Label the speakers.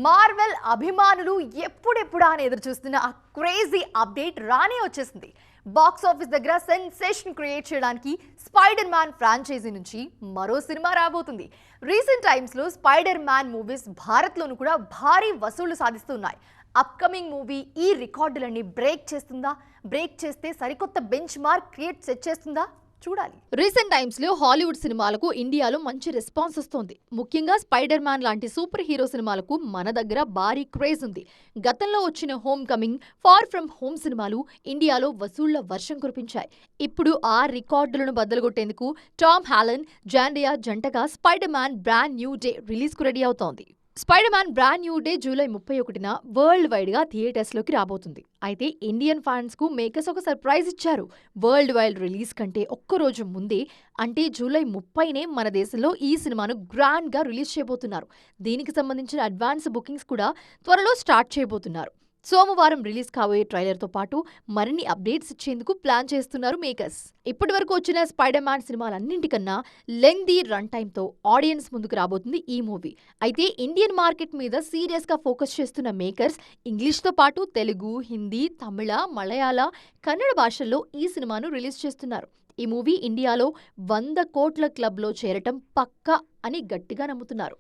Speaker 1: Marvel అభిమానులు ఎప్పుడెప్పుడా అని ఎదురు చూస్తున్న ఆ క్రేజీ అప్డేట్ రానే వచ్చేసింది. బాక్స్ ఆఫీస్ దగ్గర సెన్సేషన్ క్రియేట్ చేయడానికి స్పైడర్ మ్యాన్ ఫ్రాంచైజీ నుంచి మరో సినిమా రాబోతుంది. రీసెంట్ టైమ్స్ లో స్పైడర్ మ్యాన్ మూవీస్ భారత్ లోను కూడా భారీ వసూళ్లు సాధిస్తున్నాయి. అప్కమింగ్ మూవీ ఈ రికార్డులన్నీ బ్రేక్ చేస్తుందా? బ్రేక్ చేస్తే సరికొత్త బెంచ్ మార్క్ సెట్ చేస్తుందా? చూడాలి. రీసెంట్ టైమ్స్ లో హాలీవుడ్ సినిమాలకు ఇండియాలో మంచి రెస్పాన్స్ వస్తోంది. ముఖ్యంగా స్పైడర్ మ్యాన్ లాంటి సూపర్ హీరో సినిమాలకు మన దగ్గర భారీ క్రేజ్ ఉంది. గతంలో వచ్చిన home coming, far from home సినిమాలు ఇండియాలో వసూళ్ల వర్షం కురిపించాయి. ఇప్పుడు ఆ రికార్డులను బద్దలుగొట్టేందుకు టామ్ హాలండ్, జాండియా జంటగా Spider Man brand new day release కు రెడీ అవుతోంది. Spider Man brand new day July 31న వరల్డ్ వైడ్ గా థియేటర్స్ లోకి రాబోతుంది. అయితే ఇండియన్ ఫ్యాన్స్ కు మేకర్స్ ఒక సర్ప్రైజ్ ఇచ్చారు. వరల్డ్ వైడ్ రిలీజ్ కంటే ఒక్కరోజు ముందే, అంటే జూలై 30నే మన దేశంలో ఈ సినిమాను గ్రాండ్ గా రిలీజ్ చేయబోతున్నారు. దీనికి సంబంధించిన అడ్వాన్స్ బుకింగ్స్ కూడా త్వరలో స్టార్ట్ చేయబోతున్నారు. సోమవారం రిలీజ్ కాబోయే ట్రైలర్ తో పాటు మరిన్ని అప్డేట్స్ ఇచ్చేందుకు ప్లాన్ చేస్తున్నారు మేకర్స్. ఇప్పటి వరకు వచ్చిన స్పైడర్ మ్యాన్ సినిమాలన్నింటికన్నా లెంగ్దీ రన్ టైమ్ తో ఆడియన్స్ ముందుకు రాబోతుంది ఈ మూవీ. అయితే ఇండియన్ మార్కెట్ మీద సీరియస్ గా ఫోకస్ చేస్తున్న మేకర్స్ ఇంగ్లీష్ తో పాటు తెలుగు, హిందీ, తమిళ, మలయాళ, కన్నడ భాషల్లో ఈ సినిమాను రిలీజ్ చేస్తున్నారు. ఈ మూవీ ఇండియాలో 100 కోట్ల క్లబ్ లో చేరటం పక్కా అని గట్టిగా నమ్ముతున్నారు.